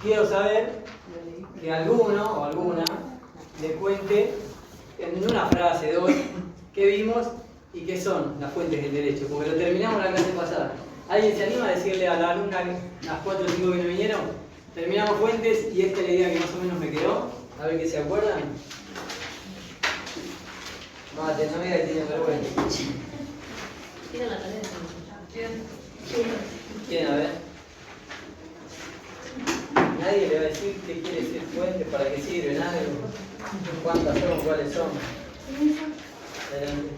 quiero saber que alguno o alguna le cuente en una frase, dos, qué vimos y qué son las fuentes del derecho, porque lo terminamos la clase pasada. ¿Alguien se anima a decirle a la alumna, las 4 o 5 que no vinieron? Terminamos fuentes y esta es la idea que más o menos me quedó. A ver qué se acuerdan. Mate, no me diga que tienen vergüenza. Tienen la tarea. ¿Quién? A ver. Nadie le va a decir qué quiere decir fuente, para qué sirven, algo. ¿Cuántas son? ¿Cuáles son? Adelante.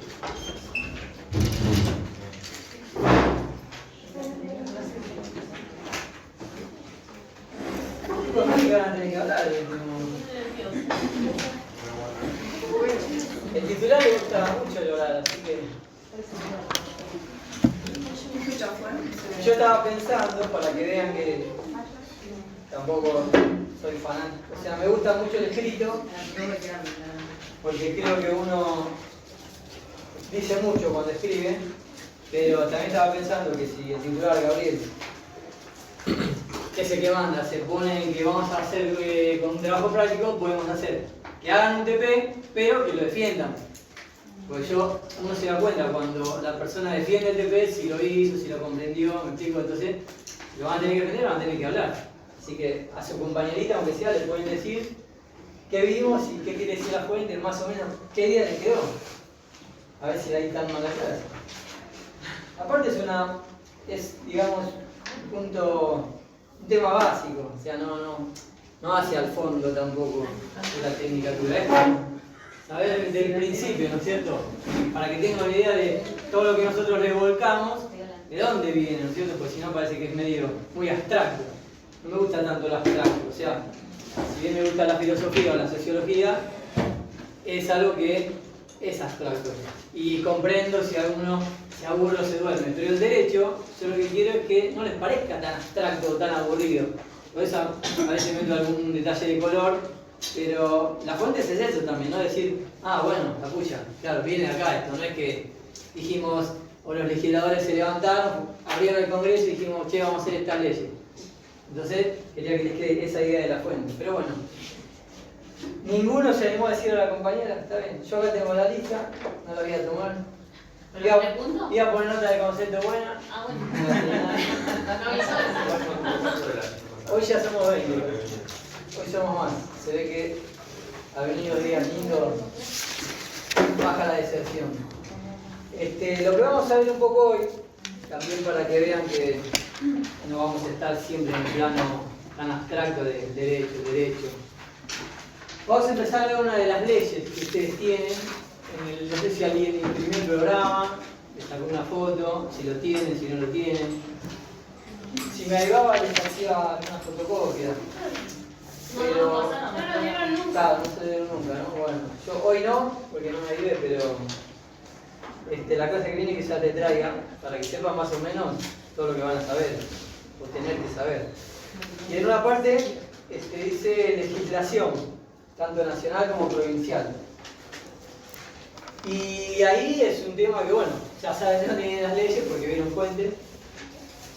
¿Qué van a tener que hablar? El titular le gusta mucho llorar, así que... Yo estaba pensando, para que vean que tampoco soy fanático, o sea, me gusta mucho el escrito, porque creo que uno dice mucho cuando escribe, pero también estaba pensando que si el titular, Gabriel, ese que manda, se pone que vamos a hacer con un trabajo práctico, podemos hacer que hagan un TP, pero que lo defiendan. Porque uno se da cuenta cuando la persona defiende el TP, si lo hizo, si lo comprendió, me explico, entonces lo van a tener que defender, van a tener que hablar. Así que a su compañerita, aunque sea, le pueden decir qué vimos y qué quiere decir la fuente, más o menos qué día les quedó. A ver si la están mal la clase. Aparte es digamos, un tema básico, o sea, no hacia el fondo tampoco de la tecnicatura. Es saber desde el principio, ¿no es cierto? Para que tengan una idea de todo lo que nosotros le volcamos, de dónde viene, ¿no es cierto? Porque si no parece que es medio muy abstracto. No me gusta tanto lo abstracto, o sea, si bien me gusta la filosofía o la sociología, es algo que es abstracto. Y comprendo si alguno se aburre o se duerme. Pero el derecho, yo lo que quiero es que no les parezca tan abstracto o tan aburrido. Por eso a veces meto algún detalle de color, pero la fuente es eso también, ¿no? Decir, bueno, la puya, claro, viene de acá esto, no es que dijimos, o los legisladores se levantaron, abrieron el Congreso y dijimos, che, vamos a hacer esta ley. Entonces, quería que les quede esa idea de la fuente. Pero bueno, ninguno se animó a decir a la compañera, está bien, yo acá tengo la lista, no la voy a tomar. Iba a poner nota de concepto buena. Bueno. Hoy ya somos 20. Hoy somos más. Se ve que ha venido días lindos, baja la deserción. Lo que vamos a ver un poco hoy, también para que vean que no vamos a estar siempre en el plano tan abstracto de derecho. Vamos a empezar a ver una de las leyes que ustedes tienen. No sé si alguien imprimió el programa, le sacó una foto, si lo tienen, si no lo tienen. Si me ayudaba les hacía una fotocopia. Pero No lo dieron nunca. Claro, no se dieron nunca, ¿no? Bueno, yo hoy no, porque no me ayudé, pero la clase que viene que ya te traiga, para que sepan más o menos todo lo que van a saber, o tener que saber. Y en una parte dice legislación, tanto nacional como provincial. Y ahí es un tema que, bueno, ya saben dónde vienen las leyes porque vieron fuentes,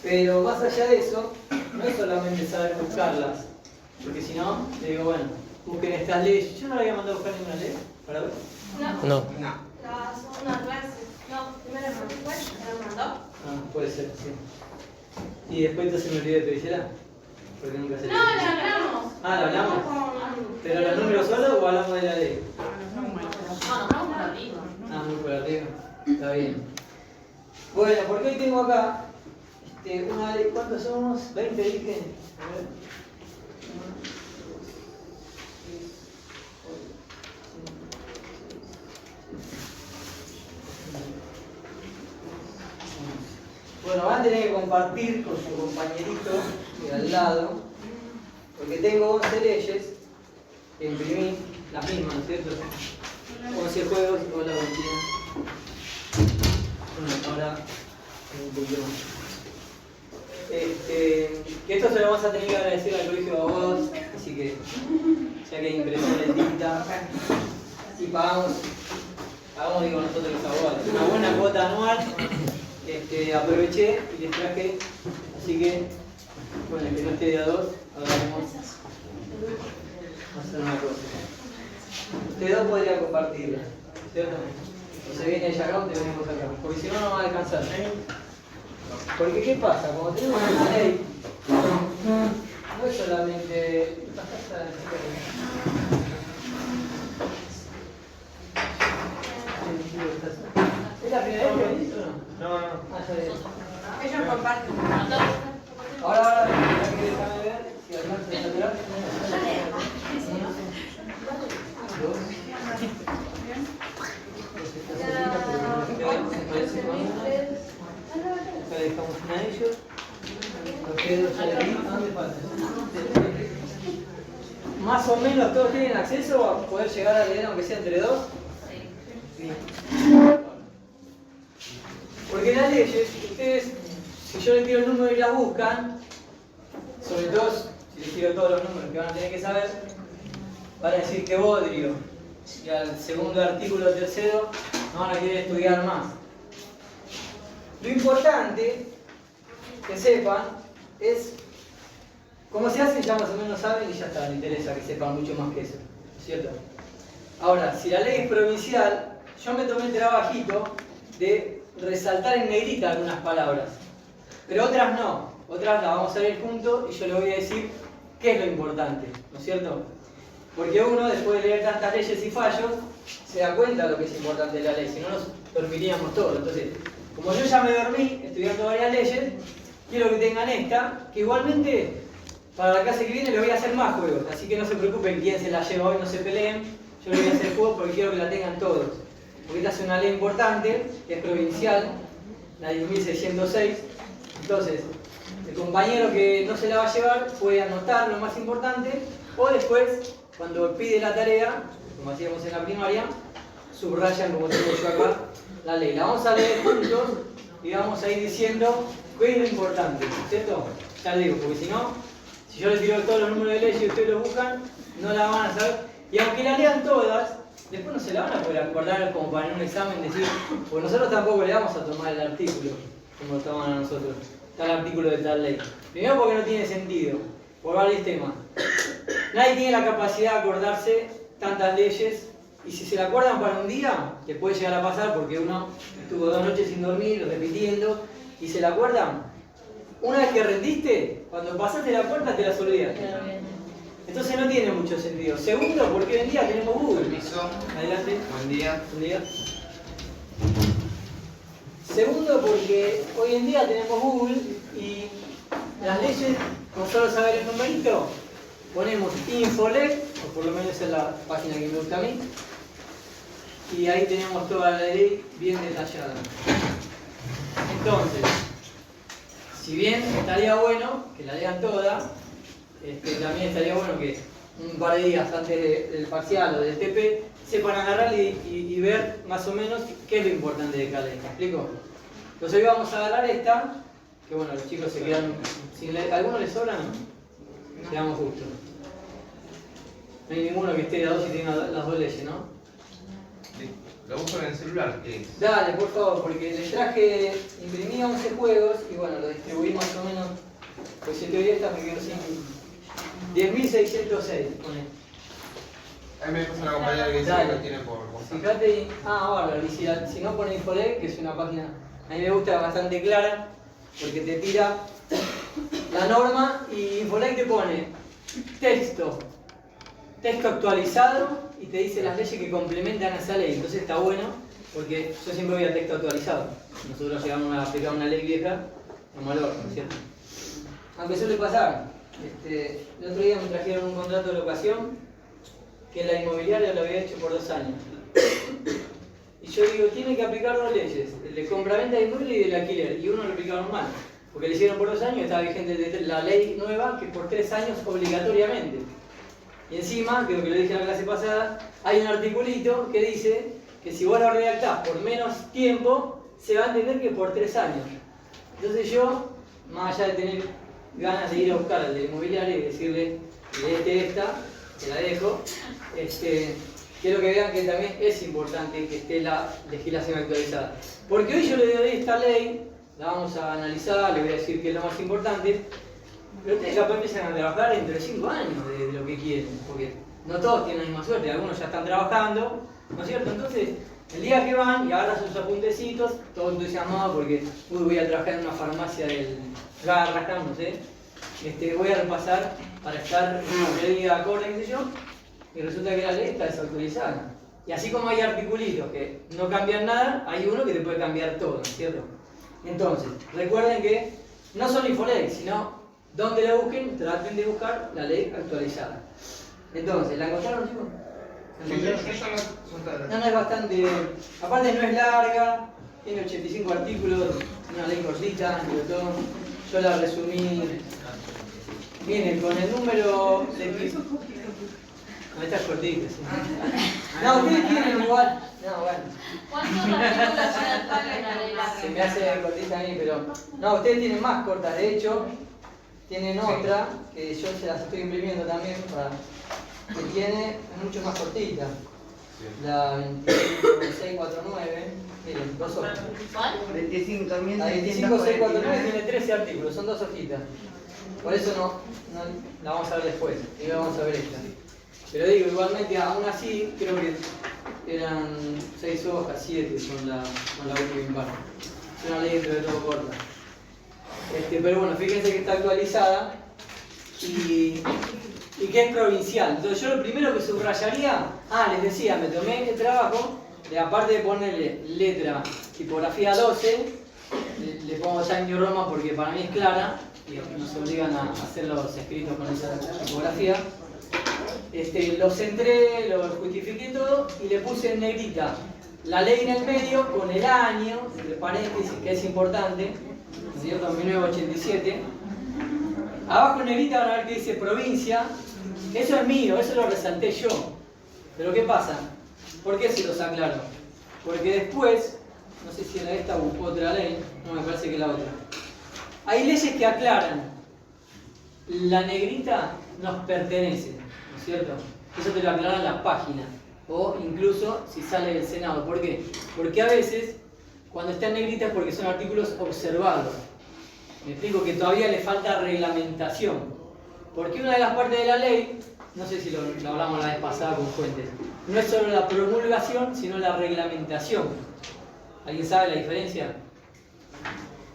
pero más allá de eso, no es solamente saber buscarlas, porque si no, le digo, bueno, busquen estas leyes. Yo no le había mandado a buscar ninguna ley, para ver. No. La segunda clase. No, primero me mandó. Puede ser, sí. Y después entonces me olvidé de pedirla, porque nunca se No, la hablamos. ¿la hablamos? ¿Pero los números solo o hablamos de la ley? No, nos vamos por arriba. Muy por arriba. Está bien. Bueno, porque hoy tengo acá una ley. ¿Cuántos somos? 20, dije. A ver. 1, 2, 3, 4, 5, 6, 7, 8, 9. Bueno, van a tener que compartir con su compañerito de al lado, porque tengo 11 leyes que imprimí, las mismas, ¿no es cierto? 11 juegos y con la mentira. Bueno, ahora un poquito más. Que esto se lo vamos a tener que agradecer al colegio de abogados, así que ya que hay impresión de tinta y pagamos digo nosotros los abogados, una buena cuota anual. Aproveché y les traje, así que bueno, el que no esté de a dos, hablaremos a hacer una cosa. Ustedes dos podrían compartirla, ¿cierto? O se viene ella acá o te venimos acá, porque si no, no va a alcanzar. Porque ¿qué pasa? Cuando tenemos una ley, no es solamente... ¿Es la primera vez que venís o no? No, no. Ah, ya ves. Ellos comparten. Ahora, déjame ver si alcanza a saturar. Acá dejamos una de ellos. Los dedos aquí. ¿A dónde falta? Más o menos todos tienen acceso a poder llegar a leer aunque sea entre dos. Sí. Porque las leyes, ustedes, si yo les tiro el número y las buscan, sobre todo si les tiro todos los números que van a tener que saber, van a decir que bodrio. Y al segundo artículo tercero no van a querer estudiar más. Lo importante que sepan es cómo se hace, ya más o menos saben y ya está, no interesa que sepan mucho más que eso, ¿cierto? Ahora, si la ley es provincial, yo me tomé el trabajito de resaltar en negrita algunas palabras, pero otras no, otras las vamos a leer juntos y yo les voy a decir qué es lo importante, ¿no es cierto? Porque uno, después de leer tantas leyes y fallos, se da cuenta de lo que es importante de la ley, si no nos dormiríamos todos. Entonces, como yo ya me dormí estudiando varias leyes, quiero que tengan esta, que igualmente para la clase que viene les voy a hacer más juegos, así que no se preocupen quién se la lleva hoy, no se peleen, yo les voy a hacer juegos porque quiero que la tengan todos. Porque esta es una ley importante, que es provincial, la 10.606, entonces el compañero que no se la va a llevar puede anotar lo más importante, o después, cuando pide la tarea, como hacíamos en la primaria, subrayan como tengo yo acá la ley. La vamos a leer juntos y vamos a ir diciendo qué es lo importante, ¿cierto? Ya les digo, porque si no, si yo les tiro todos los números de leyes y ustedes los buscan, no la van a saber. Y aunque la lean todas, después no se la van a poder acordar como para en un examen decir, porque nosotros tampoco le vamos a tomar el artículo como toman a nosotros, tal artículo de tal ley. Primero porque no tiene sentido, por varios temas. Nadie tiene la capacidad de acordarse tantas leyes, y si se la acuerdan para un día, que puede llegar a pasar porque uno estuvo 2 noches sin dormir, repitiendo, y se la acuerdan, una vez que rendiste, cuando pasaste la puerta te las olvidaste. Entonces no tiene mucho sentido. Segundo, porque hoy en día tenemos Google. Permiso. Adelante. Buen día. Buen día. Segundo, porque hoy en día tenemos Google y las leyes, con solo saber el numerito, ponemos Infolet, o por lo menos es la página que me gusta a mí, y ahí tenemos toda la ley bien detallada. Entonces, si bien estaría bueno que la lean toda, también estaría bueno que un par de días antes del parcial o del TP sepan agarrar y ver más o menos qué es lo importante de cada ley. ¿Me explico? Entonces hoy vamos a agarrar esta, que bueno, los chicos se quedan sin leer. ¿Alguno les sobra? No. Quedamos justos. No hay ninguno que esté de a dos y tenga las dos leyes, ¿no? Sí. Lo busco en el celular, ¿qué es? Dale, por favor, porque les traje, imprimí 11 juegos y bueno, lo distribuí más o menos, pues si te doy esta me quedo sin... 10.606, pone. Ahí me pasa una compañera que dice que lo tiene por WhatsApp. Fíjate, bárbaro, y si no pone Infolet, que es una página, a mí me gusta bastante clara, porque te tira la norma y Infolet te pone texto actualizado y te dice las leyes que complementan a esa ley. Entonces está bueno, porque yo siempre voy a texto actualizado. Nosotros llegamos a aplicar una ley vieja, como al horno, ¿cierto? Aunque suele pasar. El otro día me trajeron un contrato de locación que la inmobiliaria lo había hecho por 2 años. Y yo digo, tiene que aplicar 2 leyes, el de compraventa de inmueble y el de alquiler. Y uno lo aplicaron mal, porque le hicieron por 2 años, estaba vigente la ley nueva que es por 3 años obligatoriamente. Y encima, creo que lo dije en la clase pasada, hay un articulito que dice que si vos lo redactás por menos tiempo, se va a entender que por 3 años. Entonces yo, más allá de tener ganas de ir a buscar al de inmobiliario y decirle, léete esta, te la dejo, quiero que vean que también es importante que esté la legislación actualizada. Porque hoy yo le doy esta ley, la vamos a analizar, le voy a decir qué es lo más importante, Pero ustedes capaz empiezan a trabajar dentro de 5 años de lo que quieren, porque no todos tienen la misma suerte, algunos ya están trabajando, ¿no es cierto? Entonces, el día que van y agarran sus apuntecitos, todos entusiasmados porque voy a trabajar en una farmacia del Garrahan, no sé, voy a repasar para estar ready acorde, qué sé yo, y resulta que la ley está desactualizada. Y así como hay articulitos que no cambian nada, hay uno que te puede cambiar todo, ¿no es cierto? Entonces, recuerden que no solo Infoley, sino donde la busquen, traten de buscar la ley actualizada. Entonces, ¿la encontraron, chicos? Sí, yo ya la son No, no es bastante. Aparte, no es larga, tiene 85 artículos, una ley cortita, pero todo. Yo la resumí. Viene con el número de. No, esta es cortita, sí. No, ustedes tienen igual. No, bueno. ¿Cuántos artículos son actuales en la ley larga? Se me hace cortita a mí, pero. No, ustedes tienen más cortas, de hecho. Tienen otra, que yo se las estoy imprimiendo también, que tiene mucho más cortita. La 25649, miren, 2 hojas. ¿Cuál? 25.649 La 25649 tiene 13 artículos, son 2 hojitas. Por eso no la vamos a ver después, y vamos a ver esta. Pero digo, igualmente, aún así, creo que eran 6 hojas, 7 con la última parte. Es una ley dentro de todo corta. Pero bueno, fíjense que está actualizada y que es provincial. Entonces yo lo primero que subrayaría, les decía, me tomé el trabajo, de aparte de ponerle letra, tipografía 12, le pongo Times New Roman porque para mí es clara, y nos obligan a hacer los escritos con esa tipografía. Los centré, los justifiqué todo y le puse en negrita la ley en el medio con el año, entre paréntesis, que es importante, ¿no es cierto? 1987. Abajo en negrita van a ver que dice provincia. Eso es mío, eso lo resalté yo. Pero ¿qué pasa? ¿Por qué se los aclaro? Porque después, no sé si era esta u otra ley, no me parece que es la otra. Hay leyes que aclaran. La negrita nos pertenece, ¿no es cierto? Eso te lo aclaran las páginas. O incluso si sale del Senado. ¿Por qué? Porque a veces, cuando está en negrita es porque son artículos observados. Me explico que todavía le falta reglamentación. Porque una de las partes de la ley, no sé si lo hablamos la vez pasada con Fuentes, no es solo la promulgación, sino la reglamentación. ¿Alguien sabe la diferencia?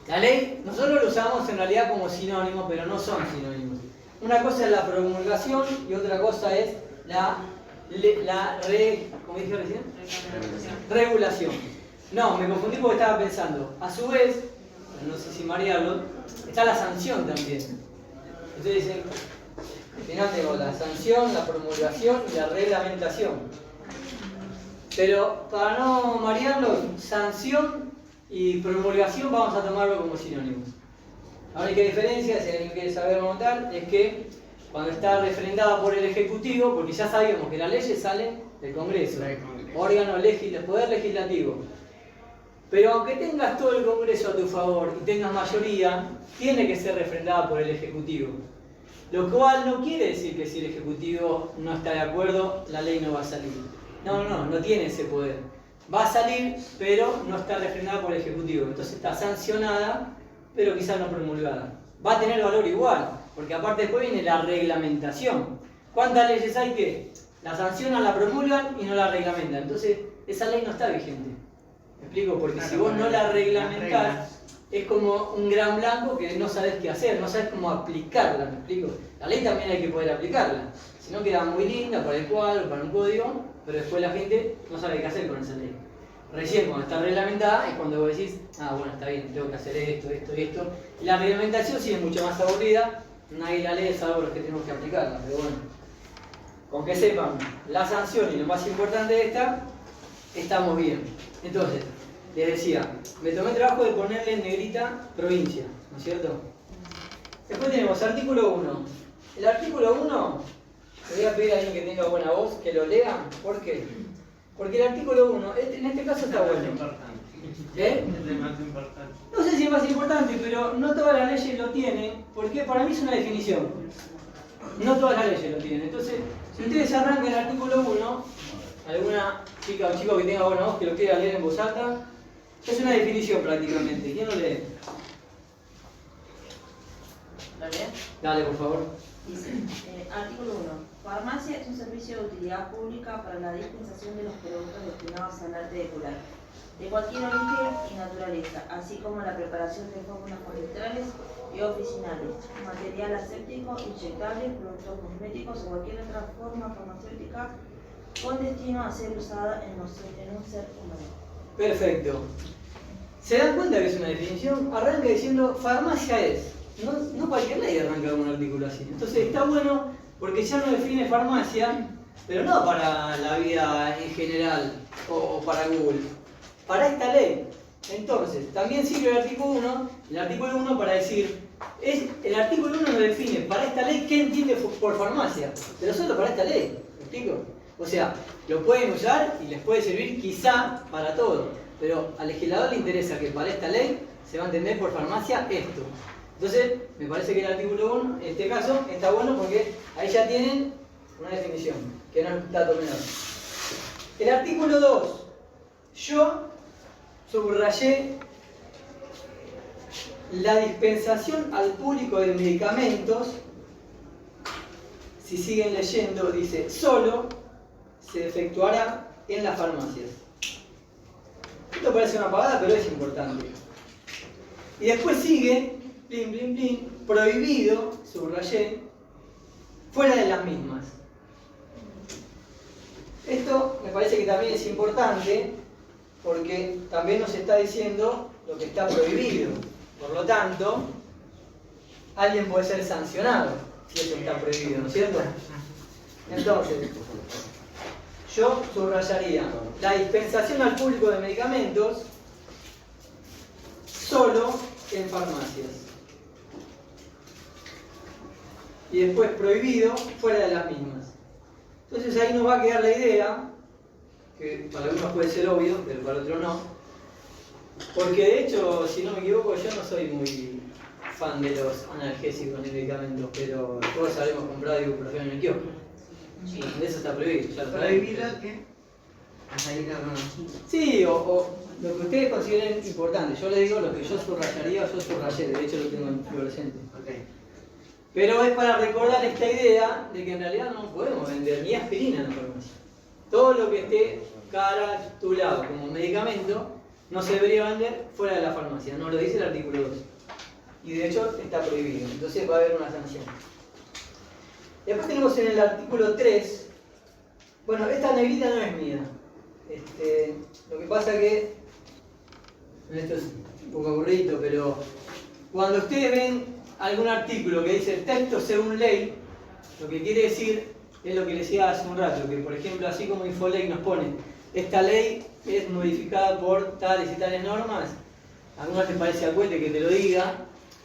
La ley, nosotros lo usamos en realidad como sinónimo, pero no son sinónimos. Una cosa es la promulgación y otra cosa es ¿cómo dije recién? Regulación. No, me confundí porque estaba pensando. A su vez, no sé si marearlo, está la sanción también. Ustedes dicen, al final tengo la sanción, la promulgación y la reglamentación. Pero para no marearlo, sanción y promulgación vamos a tomarlo como sinónimos. La única diferencia, si alguien quiere saber o notar, es que cuando está refrendada por el Ejecutivo, porque ya sabíamos que las leyes salen del Congreso, órgano poder legislativo. Pero aunque tengas todo el Congreso a tu favor y tengas mayoría, tiene que ser refrendada por el Ejecutivo. Lo cual no quiere decir que si el Ejecutivo no está de acuerdo, la ley no va a salir. No tiene ese poder. Va a salir, pero no está refrendada por el Ejecutivo. Entonces está sancionada, pero quizás no promulgada. Va a tener valor igual, porque aparte después viene la reglamentación. ¿Cuántas leyes hay que la sancionan, la promulgan y no la reglamentan? Entonces esa ley no está vigente. ¿Me explico? Porque si vos no la reglamentás, es como un gran blanco que no sabes qué hacer, no sabes cómo aplicarla, ¿me explico? La ley también hay que poder aplicarla. Si no queda muy linda para el cuadro, para un código, pero después la gente no sabe qué hacer con esa ley. Recién cuando está reglamentada es cuando vos decís, bueno, está bien, tengo que hacer esto, esto y esto. Y la reglamentación sí es mucho más aburrida, nadie la lee salvo los que tenemos que aplicarla, pero bueno. Con que sepan la sanción y lo más importante de esta, estamos bien. Entonces, les decía, me tomé el trabajo de ponerle en negrita provincia, ¿no es cierto? Después tenemos artículo 1. El artículo 1, le voy a pedir a alguien que tenga buena voz que lo lea. ¿Por qué? Porque el artículo 1, en este caso está bueno. ¿Eh? No sé si es más importante, pero no todas las leyes lo tienen, porque para mí es una definición. No todas las leyes lo tienen. Entonces, si ustedes arrancan el artículo 1, alguna chica o chico que tenga buena voz que lo quiera leer en voz alta, es una definición prácticamente. ¿Quién lo lee? ¿Lo lee? Dale, por favor. Dice, artículo 1. Farmacia es un servicio de utilidad pública para la dispensación de los productos destinados al arte de curar, de cualquier origen y naturaleza, así como la preparación de fórmulas magistrales y oficinales, material aséptico, inyectable, productos cosméticos o cualquier otra forma farmacéutica con destino a ser usada en un ser humano. Perfecto. ¿Se dan cuenta que es una definición? Arranca diciendo farmacia es. No cualquier ley arranca con un artículo así. Entonces está bueno porque ya no define farmacia, pero no para la vida en general o para Google, para esta ley. Entonces, también sirve el artículo 1 para decir, el artículo 1 nos define para esta ley qué entiende por farmacia, pero solo para esta ley, ¿me explico? O sea, lo pueden usar y les puede servir quizá para todo, pero al legislador le interesa que para esta ley se va a entender por farmacia esto. Entonces, me parece que el artículo 1, en este caso, está bueno porque ahí ya tienen una definición, que no es un dato menor. El artículo 2, yo subrayé la dispensación al público de medicamentos. Si siguen leyendo, dice, solo se efectuará en las farmacias. Esto parece una pavada, pero es importante. Y después sigue, plin, plin, plin, prohibido, subrayé, fuera de las mismas. Esto me parece que también es importante porque también nos está diciendo lo que está prohibido. Por lo tanto, alguien puede ser sancionado si eso está prohibido, ¿no es cierto? Entonces, yo subrayaría la dispensación al público de medicamentos solo en farmacias. Y después prohibido fuera de las mismas. Entonces ahí nos va a quedar la idea, que para algunos puede ser obvio, pero para otros no. Porque de hecho, si no me equivoco, yo no soy muy fan de los analgésicos ni medicamentos, pero todos habremos comprado ibuprofeno en el kiosco. Sí. De eso está prohibido. Ya lo ¿Prohibido qué? Hasta ahí no. Sí, o lo que ustedes consideren importante. Yo les digo lo que yo subrayaría o yo subrayé, de hecho lo tengo en fluorescente. Okay. Pero es para recordar esta idea de que en realidad no podemos vender ni aspirina en la farmacia. Todo lo que esté caratulado como medicamento no se debería vender fuera de la farmacia, no lo dice el artículo 2. Y de hecho está prohibido, entonces va a haber una sanción. Después tenemos en el artículo 3, bueno, esta negrita no es mía. Lo que pasa que, esto es un poco aburrido, pero cuando ustedes ven algún artículo que dice texto según ley, lo que quiere decir es lo que les decía hace un rato, que por ejemplo, así como Infoley nos pone, esta ley es modificada por tales y tales normas, a algunos les parece a cuete que te lo diga,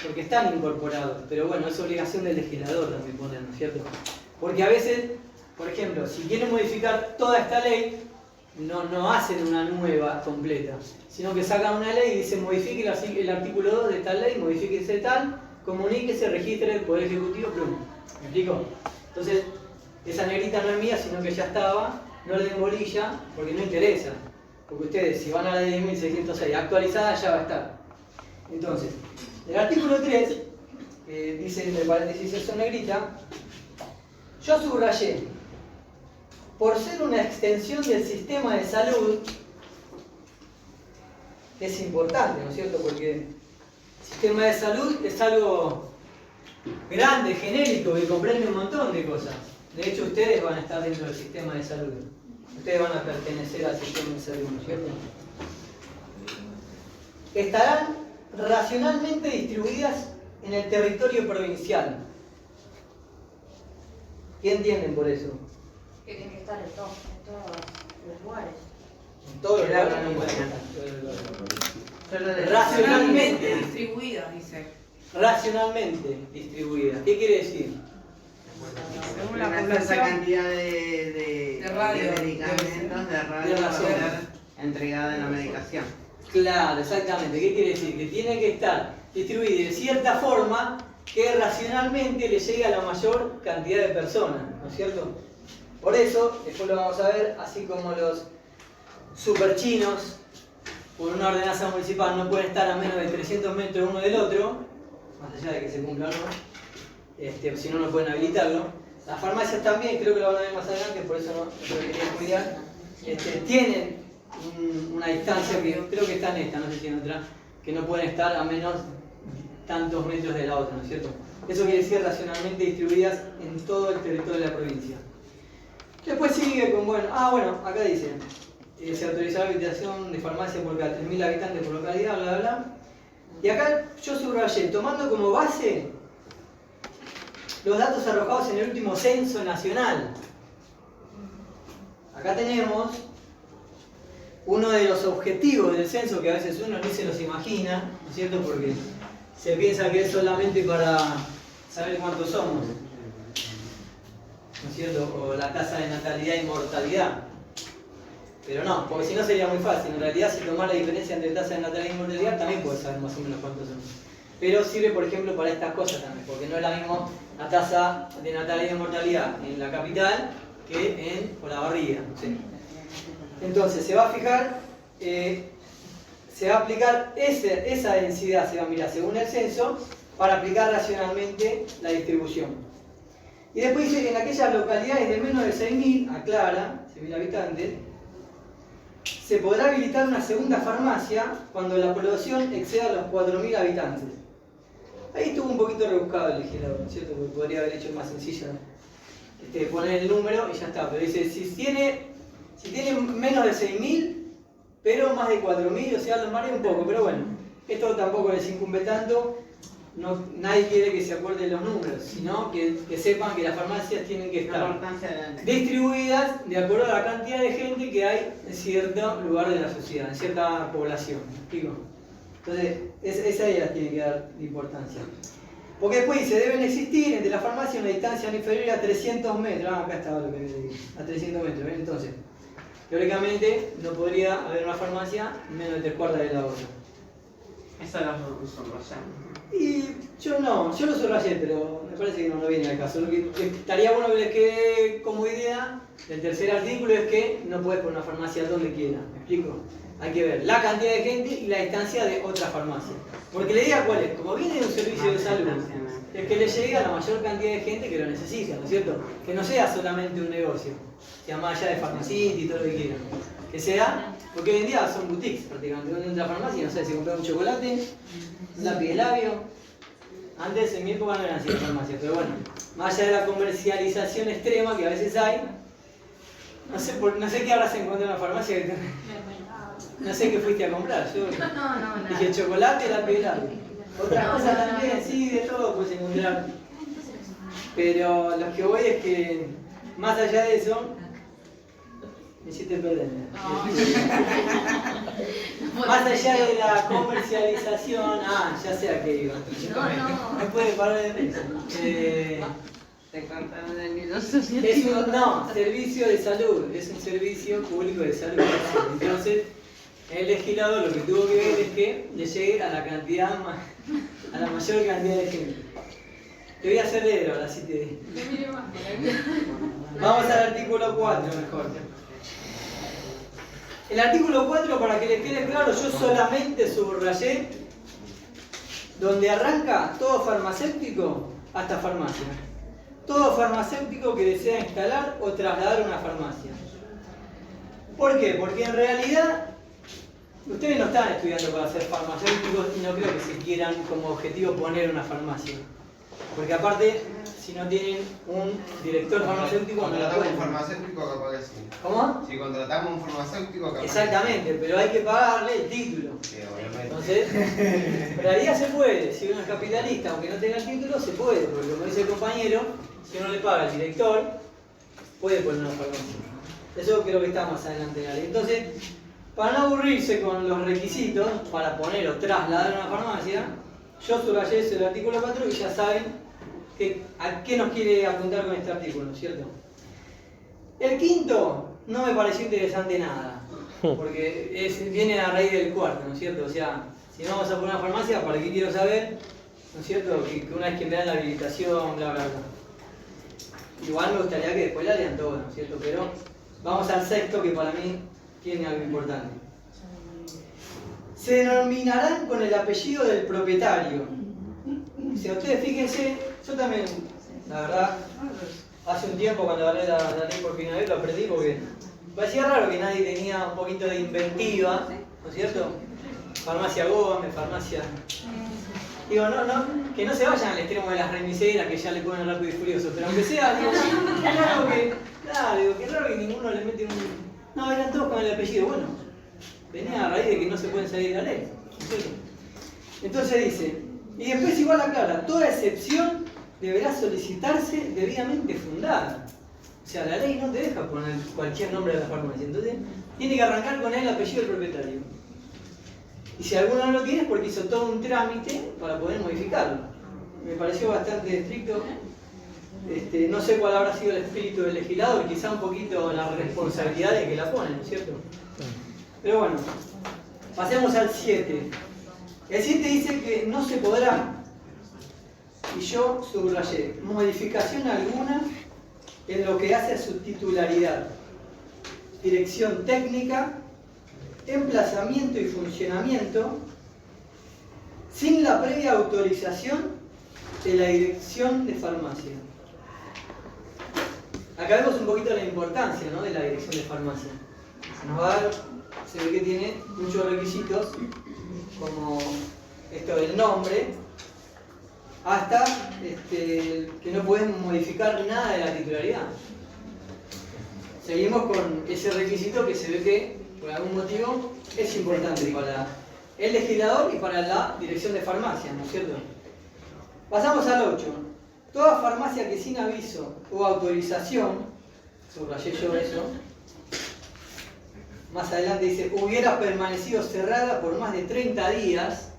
porque están incorporados, pero bueno, es obligación del legislador también ponerlo, ¿no es cierto? Porque a veces, por ejemplo, si quieren modificar toda esta ley, no hacen una nueva completa, sino que sacan una ley y dicen modifique el artículo 2 de tal ley, modifíquese tal, comuníquese, registre el Poder Ejecutivo, plum. ¿Me explico? Entonces, esa negrita no es mía, sino que ya estaba, no le den bolilla, porque no interesa. Porque ustedes, si van a la ley 1606 actualizada, ya va a estar. Entonces, el artículo 3, dice entre paréntesis eso negrita, yo subrayé, por ser una extensión del sistema de salud, es importante, ¿no es cierto? Porque el sistema de salud es algo grande, genérico, que comprende un montón de cosas. De hecho, ustedes van a estar dentro del sistema de salud. Ustedes van a pertenecer al sistema de salud, ¿no es cierto? Estarán racionalmente distribuidas en el territorio provincial. ¿Qué entienden por eso? Que tiene que estar en todos los lugares. En todos los lugares no pueden estar. Racionalmente distribuida, dice. Racionalmente distribuida. ¿Qué quiere decir? Según la población, cantidad de medicamentos, de radio, va a ser entregada en la medicación. Claro, exactamente. ¿Qué quiere decir? Que tiene que estar distribuida de cierta forma que racionalmente le llegue a la mayor cantidad de personas, ¿no es cierto? Por eso, después lo vamos a ver, así como los superchinos, por una ordenanza municipal, no pueden estar a menos de 300 metros uno del otro, más allá de que se cumpla o no, si no, no pueden habilitarlo. Las farmacias también, creo que lo van a ver más adelante, por eso no lo quería cuidar. Tienen una distancia que creo que está en esta, no sé si en otra, que no pueden estar a menos tantos metros de la otra, ¿no es cierto? Eso quiere decir racionalmente distribuidas en todo el territorio de la provincia. Después sigue con, bueno, acá dice, se autorizará la habilitación de farmacia por cada 3.000 habitantes por localidad, bla, bla, bla. Y acá yo subrayé, tomando como base los datos arrojados en el último censo nacional. Acá tenemos uno de los objetivos del censo que a veces uno ni se los imagina, ¿no es cierto? Porque se piensa que es solamente para saber cuántos somos, ¿no es cierto? O la tasa de natalidad y mortalidad. Pero no, porque si no sería muy fácil. En realidad, si tomar la diferencia entre tasa de natalidad y mortalidad, también puedes saber más o menos cuántos somos. Pero sirve, por ejemplo, para estas cosas también, porque no es la misma la tasa de natalidad y mortalidad en la capital que en Olavarría, ¿sí? Entonces, se va a fijar, se va a aplicar esa densidad, se va a mirar según el censo, para aplicar racionalmente la distribución. Y después dice que en aquellas localidades de menos de 6.000, aclara, 6.000 habitantes, se podrá habilitar una segunda farmacia cuando la población exceda los 4.000 habitantes. Ahí estuvo un poquito rebuscado el legislador, ¿no es cierto? Porque podría haber hecho más sencillo, poner el número y ya está. Pero dice, si tiene menos de 6.000, pero más de 4.000, o sea, lo marea un poco. Pero bueno, esto tampoco les incumbe tanto. No, nadie quiere que se acuerden los números, sino que sepan que las farmacias tienen que estar distribuidas de acuerdo a la cantidad de gente que hay en cierto lugar de la sociedad, en cierta población. ¿Me explico? Entonces, esa idea tiene que dar importancia. Porque después dice, deben existir entre las farmacias una distancia no inferior a 300 metros. Acá estaba lo que me digo, a 300 metros. ¿Ven? Entonces, teóricamente no podría haber una farmacia menos de 3/4 de la otra. Eso lo subrayamos. Y yo lo subrayé, pero me parece que no viene al caso. Lo que estaría bueno que les quede como idea del tercer artículo es que no puedes poner una farmacia donde quiera. ¿Me explico? Hay que ver la cantidad de gente y la distancia de otra farmacia. Porque la idea cuál es, como viene de un servicio de salud, es que le llegue a la mayor cantidad de gente que lo necesita, ¿no es cierto? Que no sea solamente un negocio, sea más allá de farmacita y todo lo que quieran. Que sea, porque hoy en día son boutiques prácticamente, donde entra a la farmacia, no sé, si compras un chocolate, un lápiz de labio. Antes en mi época no eran así las farmacias, pero bueno, más allá de la comercialización extrema que a veces hay, no sé qué habrás encontrado en la farmacia que no sé qué fuiste a comprar. Yo dije chocolate, lápiz de labio. Otra cosa también, sí, de todo puedes encontrar. Pero lo que voy es que, más allá de eso, me hiciste perder. Más allá de la comercialización, ya sé a qué iba. No puede parar de risa. Te contaron del nido Es asociativo. un servicio de salud, es un servicio público de salud. Entonces, el legislador lo que tuvo que ver es que le llegue a la mayor cantidad de gente. Te voy a hacer leer ahora, así te... Vamos al artículo 4 mejor. El artículo 4, para que les quede claro, yo solamente subrayé donde arranca todo farmacéutico hasta farmacia. Todo farmacéutico que desea instalar o trasladar una farmacia. ¿Por qué? Porque en realidad ustedes no están estudiando para ser farmacéuticos y no creo que se quieran como objetivo poner una farmacia. Porque aparte, si no tienen un director farmacéutico, no la Contratamos pueden. un farmacéutico capaz que sí. ¿Cómo? Si contratamos un farmacéutico capaz. Exactamente, pero hay que pagarle el título. Sí, obviamente. Entonces, en realidad se puede. Si uno es capitalista, aunque no tenga el título, se puede. Porque como dice el compañero, si uno le paga al director, puede poner una farmacia. Eso creo que está más adelante en la ley. Entonces, para no aburrirse con los requisitos para poner o trasladar una farmacia, yo subrayé eso del artículo 4 y ya saben a qué nos quiere apuntar con este artículo, ¿cierto? El quinto no me pareció interesante nada, porque viene a raíz del cuarto, ¿no es cierto? O sea, si no vamos a poner una farmacia, ¿para qué quiero saber? ¿No es cierto? Que una vez que me dan la habilitación, bla, bla, bla. Igual me gustaría que después la lean todo, ¿no es cierto? Pero vamos al sexto, que para mí tiene algo importante. Se denominarán con el apellido del propietario. Si ustedes fíjense, Yo también, la verdad, hace un tiempo cuando agarré la ley por primera vez lo aprendí porque me parecía raro que nadie tenía un poquito de inventiva, ¿no es cierto? Farmacia Gómez, farmacia... Digo, que no se vayan al extremo de las remiseras que ya le ponen Rápido y Furioso, pero aunque sea, digo, qué raro que ninguno le mete un... No, eran todos con el apellido, bueno, venía a raíz de que no se pueden salir de la ley, ¿en serio? Entonces dice, y después igual aclara, toda excepción deberá solicitarse debidamente fundada. O sea, la ley no te deja poner cualquier nombre de la farmacia, entonces tiene que arrancar con el apellido del propietario. Y si alguno no lo tiene es porque hizo todo un trámite para poder modificarlo. Me pareció bastante estricto. No sé cuál habrá sido el espíritu del legislador, quizá un poquito la responsabilidad de que la ponen, ¿no es cierto? Pero bueno, pasemos al 7. El 7 dice que no se podrá, y yo subrayé, modificación alguna en lo que hace a su titularidad, dirección técnica, emplazamiento y funcionamiento, sin la previa autorización de la dirección de farmacia. Acá vemos un poquito la importancia, ¿no?, de la dirección de farmacia. Nos va a dar, se ve que tiene muchos requisitos, como esto del nombre, hasta que no pueden modificar nada de la titularidad. Seguimos con ese requisito que se ve que por algún motivo es importante para el legislador y para la dirección de farmacia, ¿no es cierto? Pasamos al 8. Toda farmacia que sin aviso o autorización, subrayé yo eso, más adelante dice, hubiera permanecido cerrada por más de 30 días,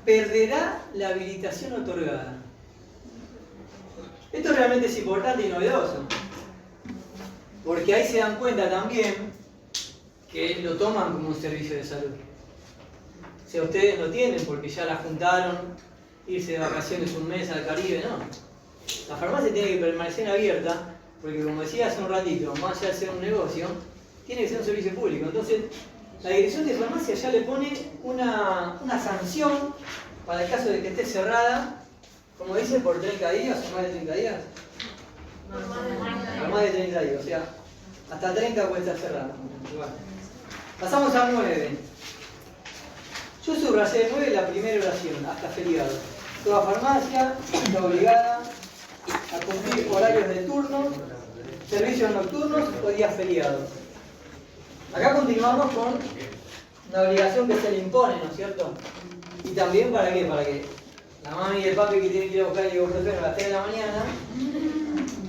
perderá la habilitación otorgada. Esto realmente es importante y novedoso, porque ahí se dan cuenta también que lo toman como un servicio de salud. O sea, ustedes no tienen porque ya la juntaron, irse de vacaciones un mes al Caribe, no. La farmacia tiene que permanecer abierta porque, como decía hace un ratito, más allá de ser un negocio, tiene que ser un servicio público. Entonces, la dirección de farmacia ya le pone una sanción para el caso de que esté cerrada, como dice, por 30 días o más de 30 días. Por más de 30 días, o sea, hasta 30 puede estar cerrada. Bueno. Pasamos al 9. Yo subrayé de 9 la primera oración, hasta feriado. Toda farmacia está obligada a cumplir horarios de turno, servicios nocturnos o días feriados. Acá continuamos con una obligación que se le impone, ¿no es cierto? Y también ¿para qué? Para que la mami y el papi que tienen que ir a buscar el ibuprofeno a las 3 de la mañana,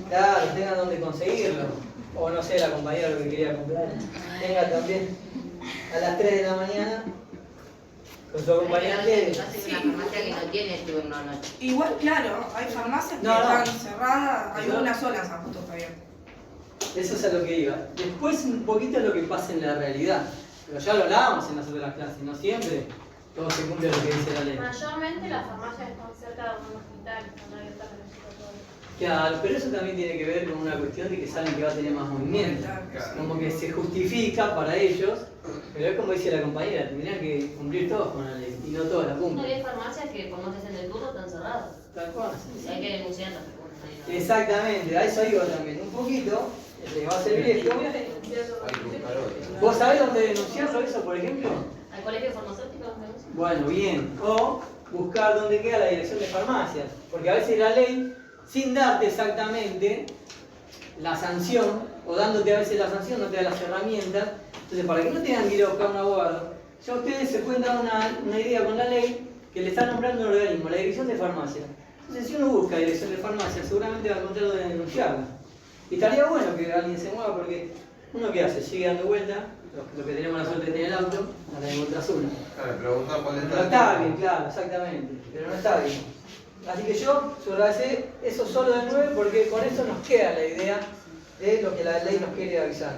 claro, tengan donde conseguirlo. O no sé, la compañera lo que quería comprar, tenga también a las 3 de la mañana con su acompañante. Hace una farmacia que no tiene turno noche. Igual, claro, hay farmacias que están cerradas, hay una sola en San Justo está abierta. Eso es a lo que iba. Después un poquito lo que pasa en la realidad. Pero ya lo hablábamos en las otras clases, no siempre todo se cumple lo que dice la ley. Mayormente las farmacias están cerca de un hospital, están abiertas a las 24 horas. Claro, pero eso también tiene que ver con una cuestión de que saben que va a tener más movimiento. Como que se justifica para ellos, pero es como dice la compañera, tendrían que cumplir todos con la ley y no todos la No, cumplen. hay farmacias que por no que estén del turno están cerradas. Tal cual. Y hay que denunciarlas. Exactamente, a eso iba también. Un poquito, le va a servir esto. ¿Vos sabés dónde denunciarlo eso, por ejemplo? ¿Al colegio farmacéutico? Bueno, bien. O buscar dónde queda la dirección de farmacias. Porque a veces la ley, sin darte exactamente la sanción, o dándote a veces la sanción, no te da las herramientas. Entonces, para que no tengan que ir a buscar un abogado, ya ustedes se pueden dar una idea con la ley que le está nombrando un organismo, la dirección de farmacia. Entonces, si uno busca dirección de farmacia, seguramente va a encontrar donde denunciarla. Y estaría bueno que alguien se mueva porque uno que hace, sigue dando vuelta, los que tenemos la suerte de tener el auto, no tenemos otra zona. Claro, me preguntan cuál No está bien, claro, exactamente, pero no está bien. Así que yo subrayé eso solo del 9 porque con eso nos queda la idea de lo que la ley nos quiere avisar.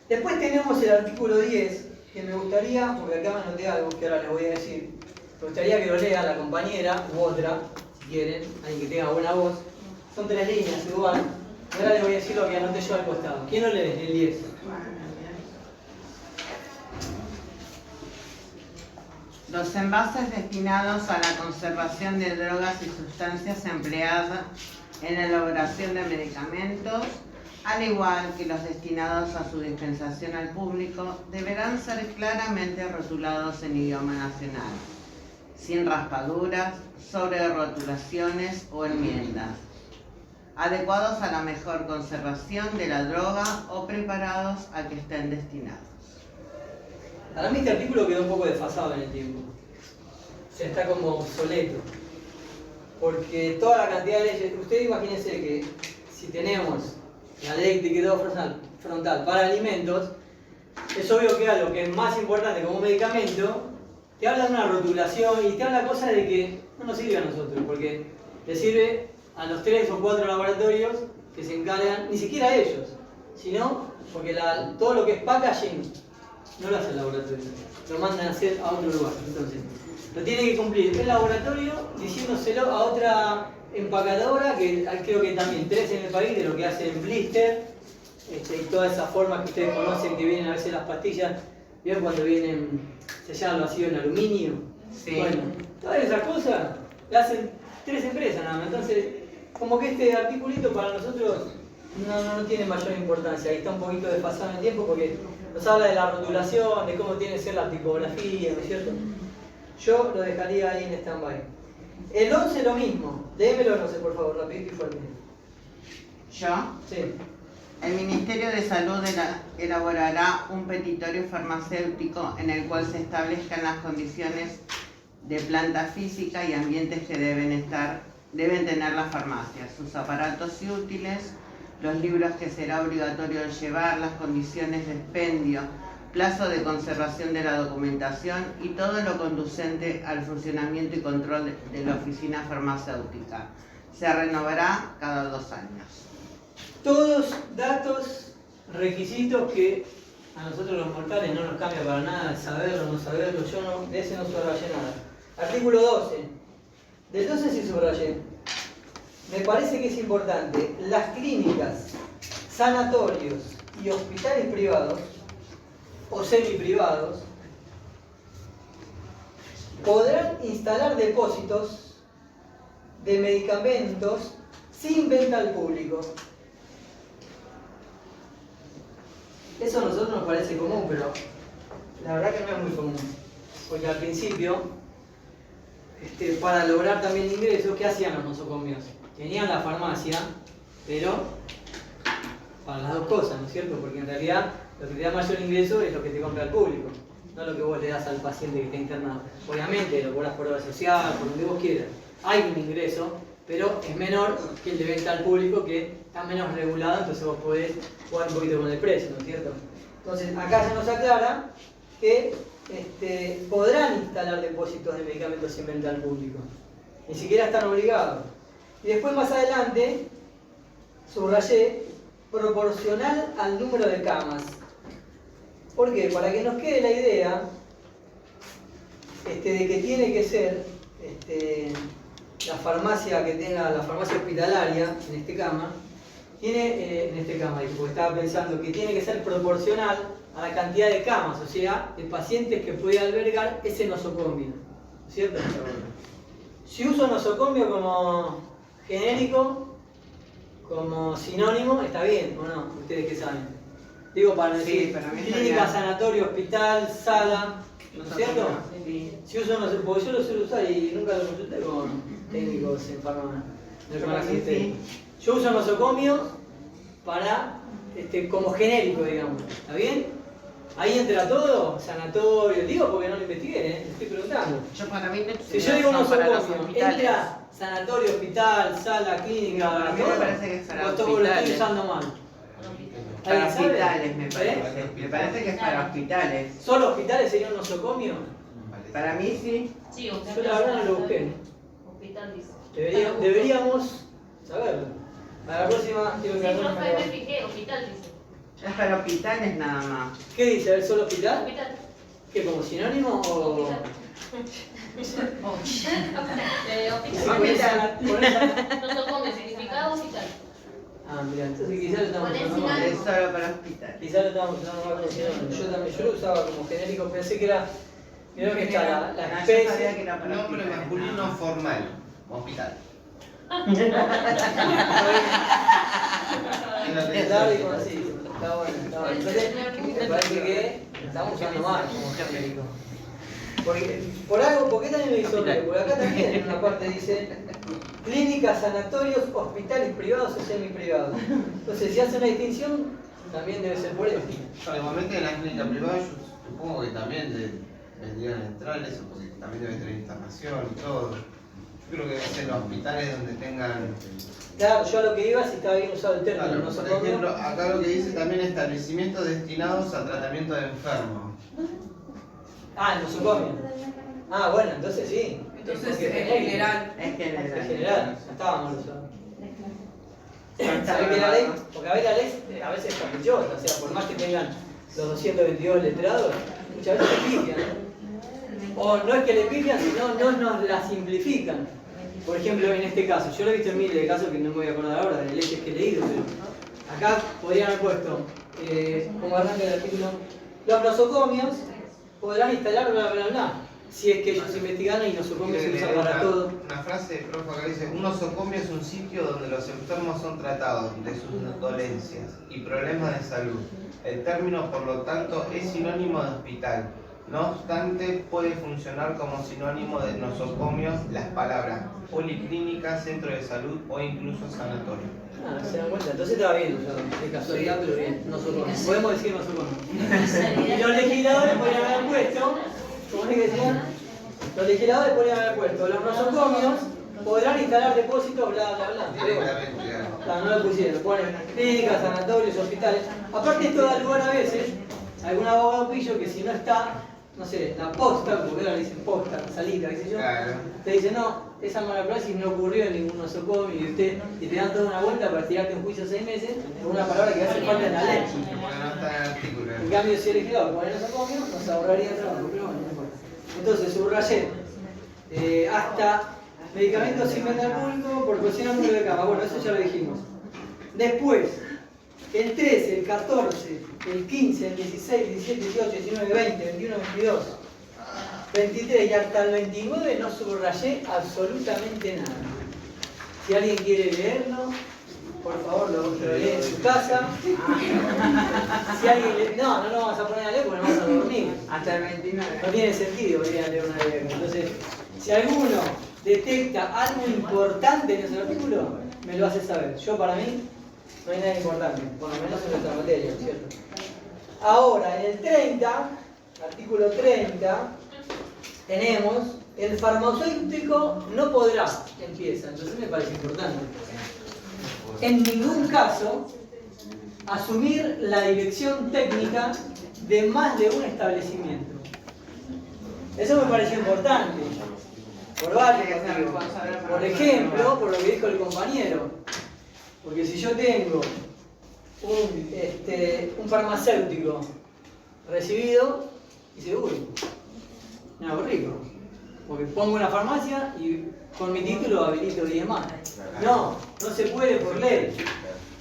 Después tenemos el artículo 10, que me gustaría, porque acá me anoté algo que ahora les voy a decir, me gustaría que lo lea la compañera u otra, si quieren, alguien que tenga buena voz. Son 3 líneas igual. Y ahora les voy a decir lo que anoté yo al costado. ¿Quién lo lee? El 10. Los envases destinados a la conservación de drogas y sustancias empleadas en la elaboración de medicamentos, al igual que los destinados a su dispensación al público, deberán ser claramente rotulados en idioma nacional, sin raspaduras, sobrerrotulaciones o enmiendas, adecuados a la mejor conservación de la droga o preparados a que estén destinados. Para mí este artículo quedó un poco desfasado en el tiempo. O sea, está como obsoleto. Porque toda la cantidad de leyes... Ustedes imagínense que si tenemos la ley de etiquetado frontal para alimentos, es obvio que algo que es más importante como un medicamento, te habla de una rotulación y te habla cosas de que no nos sirve a nosotros, porque le sirve a los 3 o 4 laboratorios que se encargan, ni siquiera a ellos, sino porque todo lo que es packaging no lo hace el laboratorio, lo mandan a hacer a otro lugar. Entonces, lo tiene que cumplir el laboratorio diciéndoselo a otra empacadora, que creo que también 3 en el país, de lo que hacen blister, y todas esas formas que ustedes conocen que vienen a veces las pastillas, ¿vieron cuando vienen selladas vacío en aluminio? Sí. Bueno, todas esas cosas las hacen 3 empresas nada más. Entonces, como que este articulito para nosotros no tiene mayor importancia, ahí está un poquito desfasado en el tiempo porque nos habla de la rotulación, de cómo tiene que ser la tipografía, ¿no es cierto? Yo lo dejaría ahí en stand-by. El 11 lo mismo, léemelo el 11 por favor, rapidito y fuerte. ¿Yo? Sí. El Ministerio de Salud elaborará un petitorio farmacéutico en el cual se establezcan las condiciones de planta física y ambientes que deben tener las farmacias, sus aparatos y útiles, los libros que será obligatorio llevar, las condiciones de expendio, plazo de conservación de la documentación y todo lo conducente al funcionamiento y control de la oficina farmacéutica. Se renovará cada 2 años. Todos datos, requisitos que a nosotros los mortales no nos cambia para nada, saberlo o no saberlo, yo de ese no subrayé nada. Artículo 12. Del 12 sí subrayé. Me parece que es importante, las clínicas, sanatorios y hospitales privados o semiprivados podrán instalar depósitos de medicamentos sin venta al público. Eso a nosotros nos parece común, pero la verdad que no es muy común. Porque al principio, para lograr también ingresos, ¿qué hacían los nosocomios? Tenían la farmacia, pero para las dos cosas, ¿no es cierto? Porque en realidad lo que te da mayor ingreso es lo que te compra el público, no lo que vos le das al paciente que está internado. Obviamente lo cobras por obra social, por donde vos quieras. Hay un ingreso, pero es menor que el de venta al público, que está menos regulado, entonces vos podés jugar un poquito con el precio, ¿no es cierto? Entonces acá se nos aclara que podrán instalar depósitos de medicamentos sin venta al público. Ni siquiera están obligados. Y después más adelante, subrayé, proporcional al número de camas. ¿Por qué? Para que nos quede la idea de que tiene que ser la farmacia que tenga, la farmacia hospitalaria, en este cama, porque estaba pensando que tiene que ser proporcional a la cantidad de camas, o sea, de pacientes que puede albergar ese nosocomio, ¿cierto? Si uso nosocomio como genérico, como sinónimo, está bien, ¿o no? ¿Ustedes qué saben? Digo, para decir, clínica, sanatorio, hospital, sala, ¿no es cierto? Sí. Si uso nosocomio, porque yo lo suelo usar y nunca lo consulté con técnicos en farmacia. Yo uso nosocomio para, como genérico, digamos, ¿está bien? Ahí entra todo, sanatorio, digo porque no lo investigué, estoy preguntando. Yo para mí Si yo digo nosocomio, entra sanatorio, hospital, sala, clínica, para mí todo, me parece que es para o todo lo hospitales. estoy usando mal. Para ¿Alguien sabe? hospitales me parece. Me parece que es para hospitales. ¿Solo hospitales sería un nosocomio? Para mí sí. Sí, Yo la verdad no lo busqué. Hospital dice. Deberíamos saberlo. Para la próxima quiero que Sí, algunos profe, me me lo- fijé, hospital dice. Es para hospitales nada más. ¿Qué dice? ¿A ver, solo hospital? Hospital. ¿Qué, como sinónimo o...? Hospital. Hospital. Nosocomio, significado hospital. Ah, mira, entonces quizás lo estamos Poné usando mal. Es solo para hospitales. Quizás lo estamos usando mal como sinónimo. Yo lo usaba como genérico, pensé que era Creo que está la Ah, yo sabía especie. que era para Nombre hospitales, masculino no. formal. Hospital. Claro, y como así. Está bueno, está bueno. Entonces, me parece que estamos usando mal como genérico. Porque, ¿por qué también lo hizo? Porque acá también en una parte dice clínicas, sanatorios, hospitales privados o semiprivados. Entonces, si hace una distinción, también debe ser por eso. Igualmente en la clínica privada yo supongo que también vendrían a entrar eso, porque también debe tener internación y todo. Yo creo que debe ser los hospitales donde tengan... Claro, yo a lo que iba, si estaba bien usado el término, Claro, no se por ejemplo, comió. acá lo que dice también establecimientos destinados a tratamiento de enfermos. Ah, el nosocomio. Ah, bueno, entonces sí. Entonces Porque es genérico. general. Es que Es general, no estaba mal usado. ¿Sabés que la ley? Porque a ver, la ley a veces es caprichosa, o sea, por más que tengan los 222 letrados, muchas veces le pifian. O no es que le pifian, sino no nos la simplifican. Por ejemplo, en este caso, yo lo he visto en miles de casos que no me voy a acordar ahora de leyes que he leído, pero acá podrían haber puesto, como arranca el artículo, los nosocomios podrán instalar bla bla bla, si es que ellos investigaron y nosocomios se usa para todo. Una frase, profe, acá dice: un nosocomio es un sitio donde los enfermos son tratados de sus dolencias y problemas de salud. El término, por lo tanto, es sinónimo de hospital. No obstante, puede funcionar como sinónimo de nosocomio las palabras policlínica, centro de salud o incluso sanatorio. Ah, se dan cuenta, entonces estaba bien usado, de casualidad, pero bien, nosocomio. Podemos decir nosocomio. Y los legisladores podrían haber puesto, como es que decían, los legisladores podrían haber puesto, los nosocomios podrán instalar depósitos, bla bla bla. Pero bueno, claro, no lo pusieron, ponen clínicas, sanatorios, hospitales. Aparte esto da lugar a veces a algún abogado pillo que si no está, no sé, la posta, porque ahora le dicen posta, salita, qué sé yo, Claro. te dice, no, esa mala praxis no ocurrió en ningún nosocomio y te dan toda una vuelta para tirarte un juicio 6 meses por una palabra que hace falta en la ley. Porque no está en el artículo. En cambio, si el legislador pone nosocomio, nos ahorraría trabajo, pero bueno, no importa. Entonces, subrayé, hasta medicamentos sin venta al público por cuestión de número de cama. Bueno, eso ya lo dijimos. Después, el 13, el 14, el 15, el 16, 17, 18, 19, 20, 21, 22, 23 y hasta el 29 no subrayé absolutamente nada. Si alguien quiere leerlo, por favor lo lee en su casa. Si alguien no lo vamos a poner a leer porque no vamos a dormir. Hasta el 29. No tiene sentido ir a leer una ley. Entonces, si alguno detecta algo importante en ese artículo, me lo hace saber. Yo, para mí, no hay nada importante, por lo menos en nuestra materia, ¿cierto? Ahora, en el 30, artículo 30, tenemos el farmacéutico no podrá, empieza, entonces me parece importante. En ningún caso asumir la dirección técnica de más de un establecimiento. Eso me pareció importante, por varios motivos. Por ejemplo, por lo que dijo el compañero, porque si yo tengo un farmacéutico recibido, dice, uy, me hago rico, porque pongo una farmacia y con mi título habilito 10 más. No se puede por ley.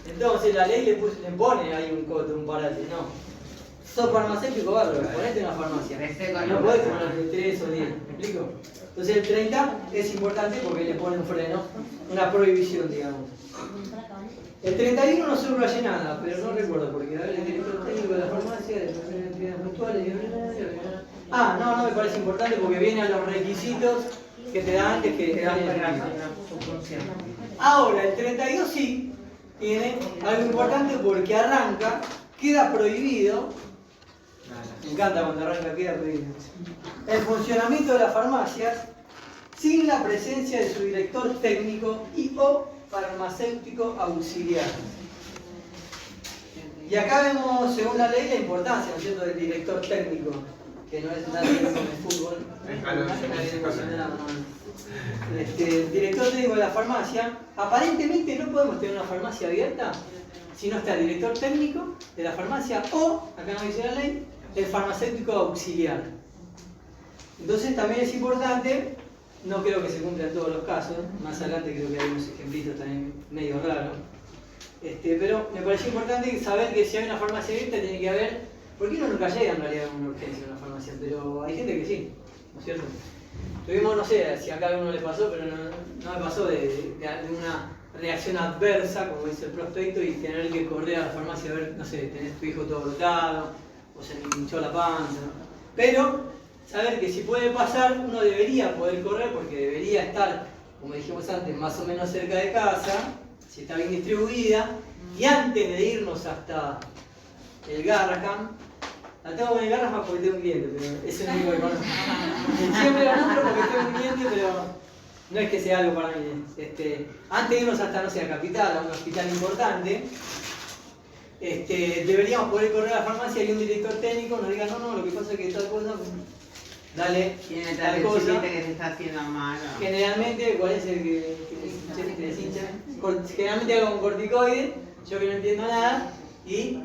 Entonces la ley le pone ahí un coto, un parate, no. Sos farmacéutico, bárbaro, ponete una farmacia. No podés ponerte 3 o 10, ¿me explico? Entonces el 30 es importante porque le pone un freno, una prohibición, digamos. El 31 no subrayé nada, pero no recuerdo porque a ver, el director técnico de la farmacia, de las entidades puntuales, no me parece importante porque viene a los requisitos que te dan antes que te dan su función. Ahora, el 32 sí tiene algo importante porque arranca, queda prohibido. Me encanta cuando arranca, queda prohibido. El funcionamiento de las farmacias sin la presencia de su director técnico y o farmacéutico auxiliar. Y acá vemos, según la ley, la importancia, ¿no es cierto?, del director técnico, que no es nadie como el fútbol. Nadie emocionado, no. El director técnico de la farmacia, aparentemente no podemos tener una farmacia abierta si no está el director técnico de la farmacia o, acá no dice la ley, el farmacéutico auxiliar. Entonces también es importante, no creo que se cumpla en todos los casos, más adelante creo que hay unos ejemplitos también medio raros, pero me pareció importante saber que si hay una farmacia abierta tiene que haber, porque uno nunca llega en realidad a una urgencia en una farmacia, pero hay gente que sí. ¿no es cierto? Tuvimos, no sé si acá a alguno le pasó, pero no me pasó de una reacción adversa, como dice el prospecto, y tener que correr a la farmacia a ver, no sé, tenés tu hijo todo brotado, o se le hinchó la panza, ¿no? Pero saber que si puede pasar, uno debería poder correr porque debería estar, como dijimos antes, más o menos cerca de casa, si está bien distribuida, y antes de irnos hasta el Garrahan, la tengo con el Garrahan porque tengo un cliente, pero es el único que conozco. Siempre lo nombro porque tengo un cliente, pero no es que sea algo para mí. Antes de irnos hasta, no sé, a Capital, a un hospital importante, deberíamos poder correr a la farmacia y un director técnico nos diga, no, lo que pasa es que tal cosa, dale, Tiene tal tal cosa. que se está haciendo mal. Generalmente, ¿cuál es el que les hincha? Generalmente hago un corticoide, yo que no entiendo nada, y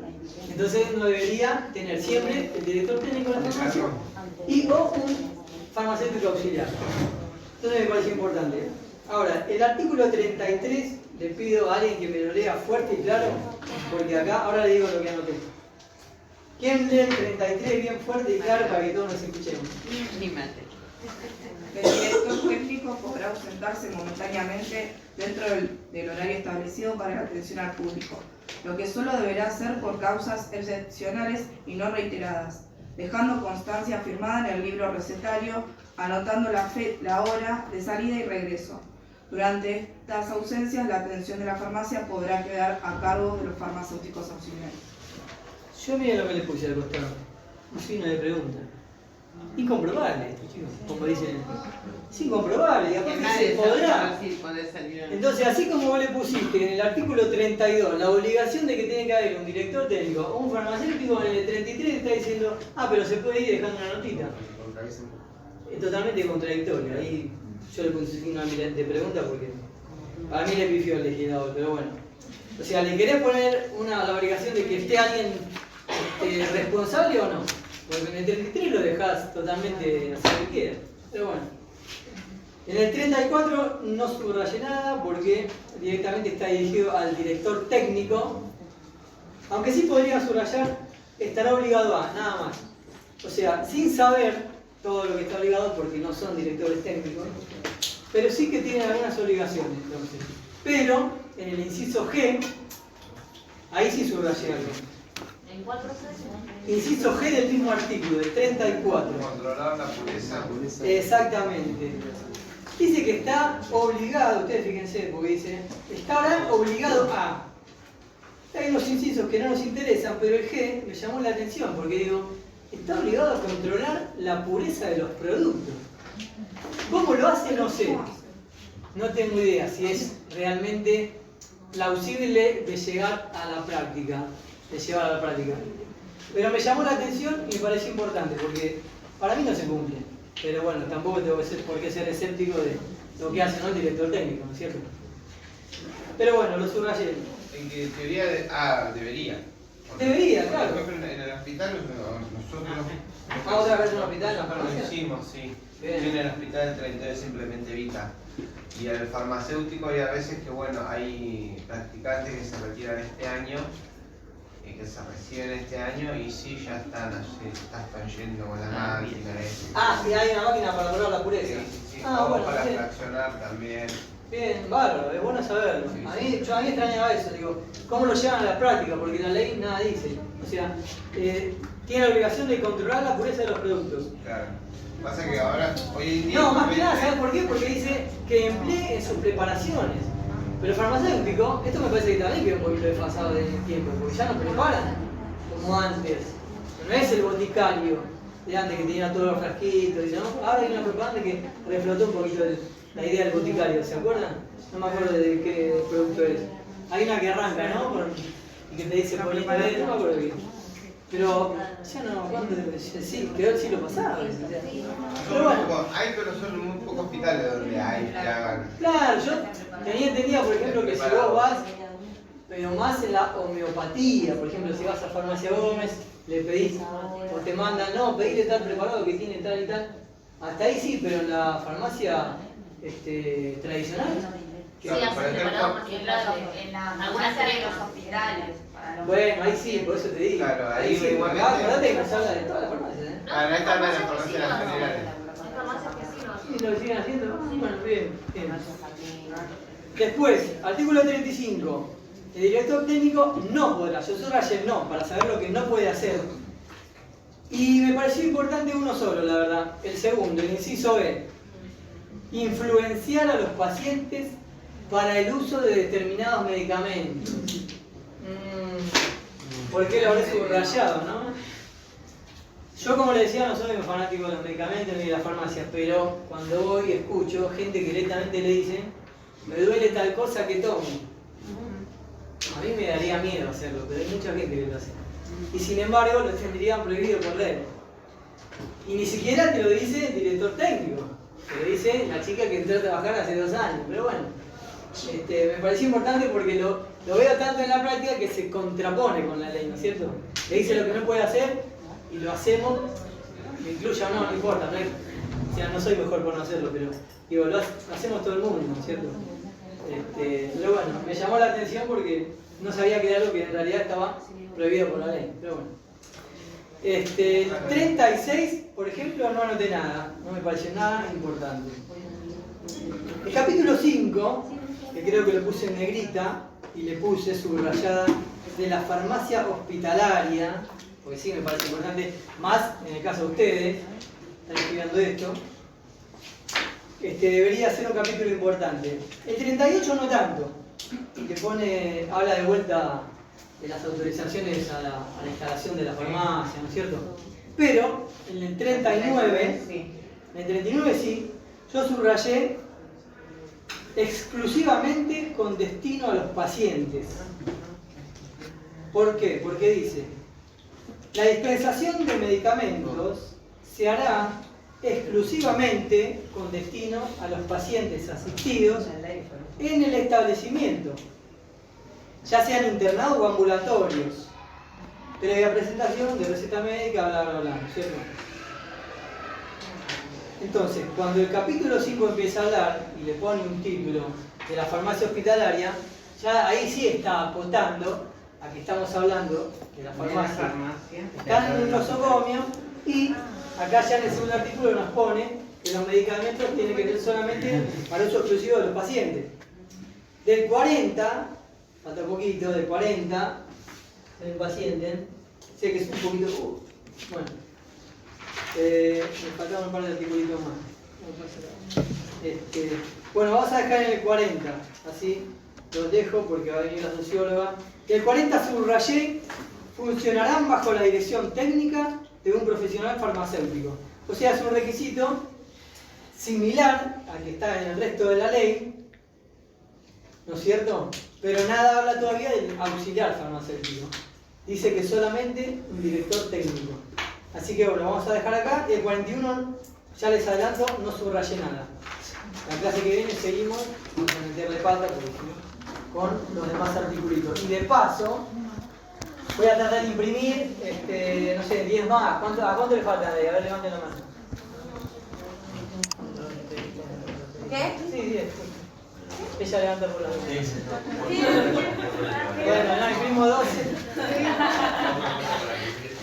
entonces uno debería tener siempre el director técnico de la farmacia y o un farmacéutico auxiliar. Entonces me parece importante. Ahora, el artículo 33, le pido a alguien que me lo lea fuerte y claro, porque acá ahora le digo lo que anoté. ¿Quién lee el 33 bien fuerte y claro para que todos nos escuchemos? Anímate. El director técnico podrá ausentarse momentáneamente dentro del horario establecido para la atención al público, lo que solo deberá hacer por causas excepcionales y no reiteradas, dejando constancia firmada en el libro recetario, anotando la hora de salida y regreso. Durante estas ausencias, la atención de la farmacia podrá quedar a cargo de los farmacéuticos auxiliares. Yo mira lo que le puse al costado. Un signo de pregunta. Incomprobable esto, chicos. Como dicen. Es incomprobable. Y Que aparte se nadie podrá. sabe si puede salir o no. Entonces, así como vos le pusiste en el artículo 32 la obligación de que tiene que haber un director técnico o un farmacéutico, en el 33 está diciendo, pero se puede ir dejando una notita. Es totalmente contradictorio. Ahí yo le puse signo de pregunta porque a mí le pifió el legislador, pero bueno. O sea, ¿le querés poner la obligación de que esté alguien responsable o no? Porque en el 33 lo dejás totalmente hacer lo que quieras. Pero bueno. En el 34 no subrayé nada porque directamente está dirigido al director técnico. Aunque sí podría subrayar, estará obligado a, nada más. O sea, sin saber todo lo que está obligado porque no son directores técnicos, pero sí que tienen algunas obligaciones. Entonces. Pero en el inciso G, ahí sí subrayé algo. En 4C. Inciso G del mismo artículo, del 34. Controlar la pureza. Exactamente. Dice que está obligado, ustedes fíjense, porque dice, estará obligado a. Hay unos incisos que no nos interesan, pero el G me llamó la atención, porque digo, está obligado a controlar la pureza de los productos. ¿Cómo lo hace? No sé. No tengo idea si es realmente plausible de llegar a la práctica, Pero me llamó la atención y me pareció importante, porque para mí no se cumple. Pero bueno, tampoco tengo por qué ser escéptico de lo que hace, ¿no?, el director técnico, ¿no es cierto? Pero bueno, lo subrayé. En que teoría debería. Debería, claro. Por ejemplo, en el hospital nosotros ¿Vamos a ver en el hospital, en la lo farmacia? hicimos, sí. Bien. Yo en el hospital el 32 simplemente evita. Y en el farmacéutico hay a veces que, bueno, hay practicantes que se retiran este año, que se reciben este año y sí ya están yendo con la máquina. Sí, hay una máquina para probar la pureza. Sí. Bueno, para bien. fraccionar también. Bien, bárbaro, es bueno saberlo. Sí, A mí extrañaba eso, digo, ¿cómo lo llevan a la práctica? Porque la ley nada dice. O sea, tiene la obligación de controlar la pureza de los productos. Claro. Pasa que ahora, hoy en día. No, más que nada, ¿sabes por qué? Porque dice que emplee en sus preparaciones. Pero el farmacéutico, esto me parece que también queda un poquito desfasado del tiempo, porque ya no preparan como antes. No es el boticario de antes que tenía todos los frasquitos, ¿no? Ahora hay una propaganda que reflotó un poquito la idea del boticario, ¿se acuerdan? No me acuerdo de qué producto es. Hay una que arranca, ¿no? Y que te dice polito de, no me acuerdo bien. Pero ya no, ¿cuándo? Sí, quedó el siglo pasado. Pero bueno. Hay, pero son muy pocos hospitales donde hay que hagan. Claro, yo tenía entendido, por ejemplo, que si vos vas, pero más en la homeopatía, por ejemplo, si vas a Farmacia Gómez, le pedís, o te mandan, no, pedile tal preparado que tiene tal y tal. Hasta ahí sí, pero en la farmacia tradicional. Sí, Claro, hacen por ejemplo, preparado más en algunas áreas de los hospitales. Bueno, ahí sí, por eso te digo. Claro, ahí sí, igualmente- acá acordate que nos habla de todas las farmacias, ¿eh? No, esta es la farmacia de las generales. ¿Y lo siguen haciendo? Bueno, bien, bien. Después, artículo 35. El director técnico no podrá, yo subrayé no, para saber lo que no puede hacer. Y me pareció importante uno solo, la verdad. El segundo, el inciso B. Influenciar a los pacientes para el uso de determinados medicamentos. ¿Por qué lo habré subrayado, no? Yo, como le decía, no soy un fanático de los medicamentos ni de las farmacias, pero cuando voy escucho gente que directamente le dice, me duele tal cosa que tomo. A mí me daría miedo hacerlo, pero hay mucha gente que lo hace. Y sin embargo, lo tendrían prohibido por ley. Y ni siquiera te lo dice el director técnico, te lo dice la chica que entró a trabajar hace 2 años. Pero bueno, me pareció importante porque lo veo tanto en la práctica que se contrapone con la ley, ¿no es cierto? Le dice lo que no puede hacer y lo hacemos, me incluya o no, no importa, no, o sea, no soy mejor por no hacerlo, pero digo, lo hacemos todo el mundo, ¿no es cierto? Pero bueno, me llamó la atención porque no sabía que era algo que en realidad estaba prohibido por la ley, pero bueno. 36, por ejemplo, no anoté nada, no me pareció nada importante. El capítulo 5, que creo que lo puse en negrita y le puse subrayada, de la farmacia hospitalaria, porque sí me parece importante, más en el caso de ustedes, están estudiando esto, debería ser un capítulo importante. El 38 no tanto, que habla de vuelta de las autorizaciones a la instalación de la farmacia, ¿no es cierto? Pero en el 39, sí, yo subrayé exclusivamente con destino a los pacientes. ¿Por qué? Porque dice, la dispensación de medicamentos se hará exclusivamente con destino a los pacientes asistidos en el establecimiento, ya sean internados o ambulatorios, previa presentación de receta médica, bla, bla, bla, ¿no es cierto? Entonces, cuando el capítulo 5 empieza a hablar y le pone un título de la farmacia hospitalaria, ya ahí sí está apuntando a que estamos hablando de la farmacia. Está en un nosocomio y acá ya en el segundo artículo nos pone que los medicamentos tienen que ser solamente para uso exclusivo de los pacientes. Del 40, falta poquito, del 40 del paciente, sé que es un poquito... bueno, me faltaban un par de articulitos más. Bueno, vamos a dejar en el 40, así los dejo porque va a venir la socióloga. El 40 subrayé, funcionarán bajo la dirección técnica de un profesional farmacéutico. O sea, es un requisito similar al que está en el resto de la ley, ¿no es cierto? Pero nada habla todavía del auxiliar farmacéutico. Dice que solamente un director técnico. Así que bueno, vamos a dejar acá. Y el 41, ya les adelanto, no subrayé nada. La clase que viene seguimos, vamos a meterle pata con los demás articulitos. Y de paso, voy a tratar de imprimir, no sé, 10 más. ¿A cuánto le falta? A ver, levanten la mano. ¿Qué? Sí, 10. Ella levanta por la mano. Bueno, no, imprimo 12.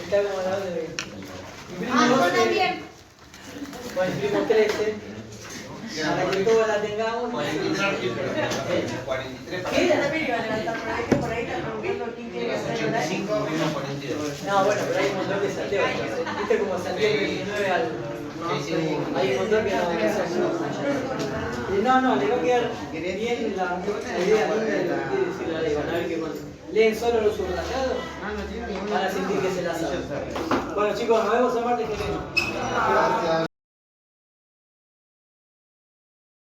Está como la otra. Imprimo 12. También. Bueno, imprimo 13. Para que todas la tengamos. 43 ¿Qué era? También iba a levantar por ahí, que por ahí está preguntando quién quiere hacer el horario. 85 menos 42. No, bueno, pero hay un montón de salteos. Viste como salteo de 19 al... ¿no? Hay un montón que no... No, le va a quedar bien la idea linda de lo que quiere decir la ley. Van a ver qué pasa. ¿Leen solo los subrayados? Van a sentir que se la saben. Bueno chicos, nos vemos el martes que viene. Gracias.